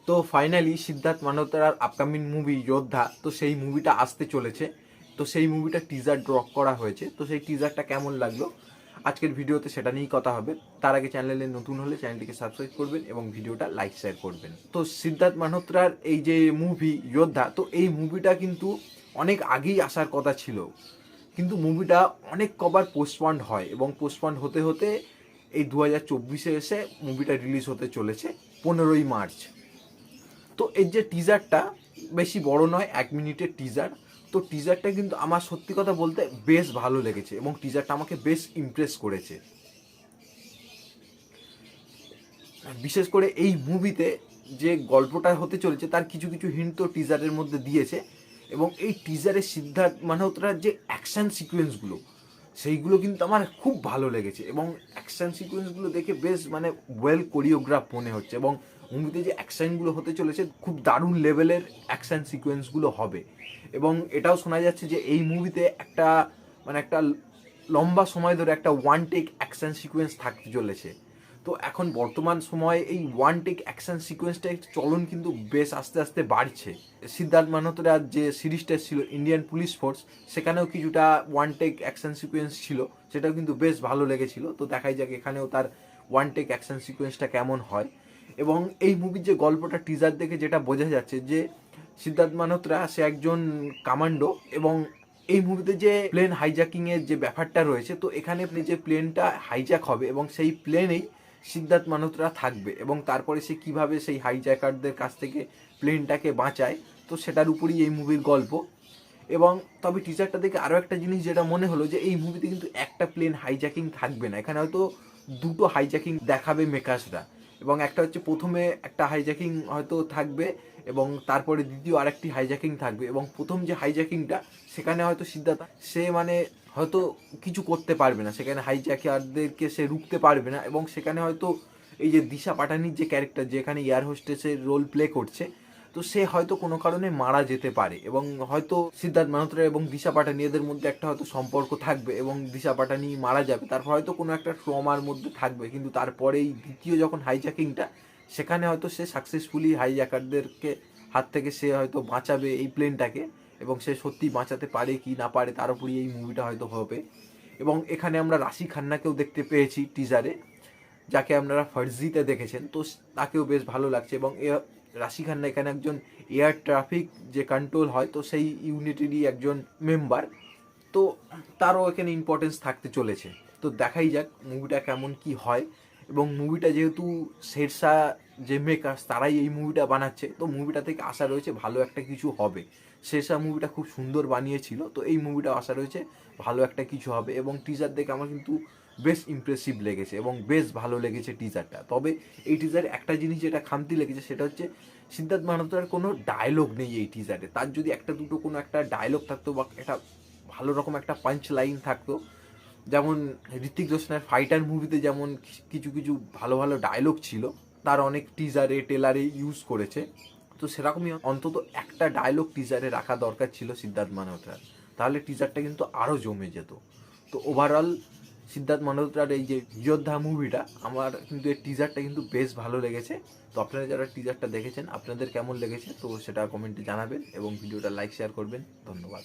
তো finally Siddharth মালহোত্রার upcoming movie যোদ্ধা, তো সেই মুভিটা আসতে চলেছে। তো সেই মুভিটা টিজার ড্রপ করা হয়েছে। তো সেই টিজারটা কেমন লাগলো আজকের ভিডিওতে সেটা নিয়েই কথা হবে। তার আগে চ্যানেলে নতুন হলে চ্যানেলটিকে সাবস্ক্রাইব করবেন এবং ভিডিওটা লাইক শেয়ার করবেন। তো সিদ্ধার্থ মালহোত্রার এই যে মুভি যোদ্ধা, তো এই মুভিটা কিন্তু অনেক আগেই আসার কথা ছিল, কিন্তু মুভিটা অনেক কবার পোস্টপন্ড হয় এবং পোস্টপন্ড হতে হতে এই 2024-এ এসে মুভিটা রিলিজ হতে চলেছে 15ই মার্চ। তো এর যে টিজারটা বেশি বড় নয়, 1 মিনিটের টিজার। তো টিজারটা কিন্তু আমার সত্যি কথা বলতে বেশ ভালো লেগেছে এবং টিজারটা আমাকে বেশ ইমপ্রেস করেছে। বিশেষ করে এই মুভিতে যে গল্পটা হতে চলেছে তার কিছু কিছু হিন্ট তো টিজারের মধ্যে দিয়েছে, এবং এই টিজারে সিদ্ধার্থ মালহোত্রার যে অ্যাকশন সিকোয়েন্সগুলো সেইগুলো কিন্তু আমার খুব ভালো লেগেছে, এবং অ্যাকশন সিকোয়েন্সগুলো দেখে বেশ মানে ওয়েল কোরিওগ্রাফ মনে হচ্ছে, এবং মুভিতে যে অ্যাকশনগুলো হতে চলেছে খুব দারুণ লেভেলের অ্যাকশন সিকোয়েন্সগুলো হবে। এবং এটাও শোনা যাচ্ছে যে এই মুভিতে একটা মানে একটা লম্বা সময় ধরে একটা ওয়ান টেক অ্যাকশন সিকোয়েন্স থাকতে চলেছে। তো এখন বর্তমান সময়ে এই ওয়ান টেক অ্যাকশন সিকোয়েন্সটা চলন কিন্তু বেশ আস্তে আস্তে বাড়ছে। সিদ্ধার্থ মালহোত্রার যে সিরিজটা ছিল ইন্ডিয়ান পুলিশ ফোর্স, সেখানেও কিছুটা ওয়ান টেক অ্যাকশন সিকোয়েন্স ছিল, সেটাও কিন্তু বেশ ভালো লেগেছিল। তো দেখাই যাক এখানেও তার ওয়ান টেক অ্যাকশন সিকোয়েন্সটা কেমন হয়। এবং এই মুভির যে গল্পটা টিজার দেখে যেটা বোঝা যাচ্ছে যে সিদ্ধার্থ মালহোত্রা সে একজন কমান্ডো, এবং এই মুভিতে যে প্লেন হাইজ্যাকিং এর যে ব্যাপারটা রয়েছে, তো এখানে যে প্লেনটা হাইজ্যাক হবে এবং সেই প্লেনেই সিদ্ধার্থ মালহোত্রা থাকবে, এবং তারপরে সে কিভাবে সেই হাইজ্যাকারদের কাছ থেকে প্লেনটাকে বাঁচায়, তো সেটার উপরই এই মুভির গল্প। এবং তবে টিজারটা দেখে আরও একটা জিনিস যেটা মনে হলো যে এই মুভিতে কিন্তু একটা প্লেন হাইজ্যাকিং থাকবে না, এখানে হয়তো দুটো হাইজ্যাকিং দেখাবে মেকার্সরা। এবং একটা হচ্ছে প্রথমে একটা হাইজ্যাকিং হয়তো থাকবে এবং তারপরে দ্বিতীয় আরেকটি হাইজ্যাকিং থাকবে, এবং প্রথম যে হাইজ্যাকিংটা সেখানে হয়তো সিদ্ধার্থ সে মানে হয়তো কিছু করতে পারবে না, সেখানে হাইজ্যাকারদেরকে সে রুখতে পারবে না, এবং সেখানে হয়তো এই যে দিশা পাটানির যে ক্যারেক্টার যেখানে এয়ার হোস্টেসের রোল প্লে করছে, তো সে হয়তো কোনো কারণে মারা যেতে পারে, এবং হয়তো সিদ্ধার্থ মালহোত্রা এবং দিশা পাটানি এদের মধ্যে একটা হয়তো সম্পর্ক থাকবে এবং দিশা পাটানি মারা যাবে, তারপর হয়তো কোনো একটা ট্রমার মধ্যে থাকবে, কিন্তু তারপরে এই দ্বিতীয় যখন হাইজ্যাকিংটা সেখানে হয়তো সে সাকসেসফুলি হাইজ্যাকারদেরকে হাত থেকে সে হয়তো বাঁচাবে এই প্লেনটাকে, এবং সে সত্যি বাঁচাতে পারে কি না পারে তার উপরই এই মুভিটা হয়তো হবে। এবং এখানে আমরা রাশি খান্নাকেও দেখতে পেয়েছি টিজারে, যাকে আপনারা ফার্জিতে দেখেছেন, তো তাকেও বেশ ভালো লাগছে। এবং রাশি খান্না এখানে একজন এয়ার ট্রাফিক যে কন্ট্রোল হয়, তো সেই ইউনিটেরই একজন মেম্বার, তো তারও এখানে ইম্পর্টেন্স থাকতে চলেছে। তো দেখাই যাক মুভিটা কেমন কি হয়। এবং মুভিটা যেহেতু শেরশাহ যে মেকার্স তারাই এই মুভিটা বানাচ্ছে, তো মুভিটা থেকে আশা রয়েছে ভালো একটা কিছু হবে। শেরশাহ মুভিটা খুব সুন্দর বানিয়েছিল, তো এই মুভিটা আশা রয়েছে ভালো একটা কিছু হবে। এবং টিজার দেখে আমার কিন্তু বেশ ইমপ্রেসিভ লেগেছে এবং বেশ ভালো লেগেছে টিজারটা। তবে এই টিজারে একটা জিনিস যেটা খামতি লেগেছে সেটা হচ্ছে সিদ্ধার্থ মালহোত্রার কোনো ডায়লগ নেই এই টিজারে। তার যদি একটা দুটো কোনো একটা ডায়লগ থাকতো বা একটা ভালো রকম একটা পাঞ্চ লাইন থাকতো, যেমন ঋত্বিক রোশনের ফাইটার মুভিতে যেমন কিছু কিছু ভালো ভালো ডায়লগ ছিল, তার অনেক টিজারে টেলারে ইউজ করেছে, তো সেরকমই অন্তত একটা ডায়লগ টিজারে রাখা দরকার ছিল সিদ্ধার্থ মালহোত্রার, তাহলে টিজারটা কিন্তু আরও জমে যেত। তো ওভারঅল সিদ্ধার্থ মালহোত্রার এই যে যোদ্ধা মুভিটা, আমার কিন্তু এর টিজারটা কিন্তু বেশ ভালো লেগেছে। তো আপনারা যারা টিজারটা দেখেছেন আপনাদের কেমন লেগেছে তো সেটা কমেন্টে জানাবেন এবং ভিডিওটা লাইক শেয়ার করবেন। ধন্যবাদ।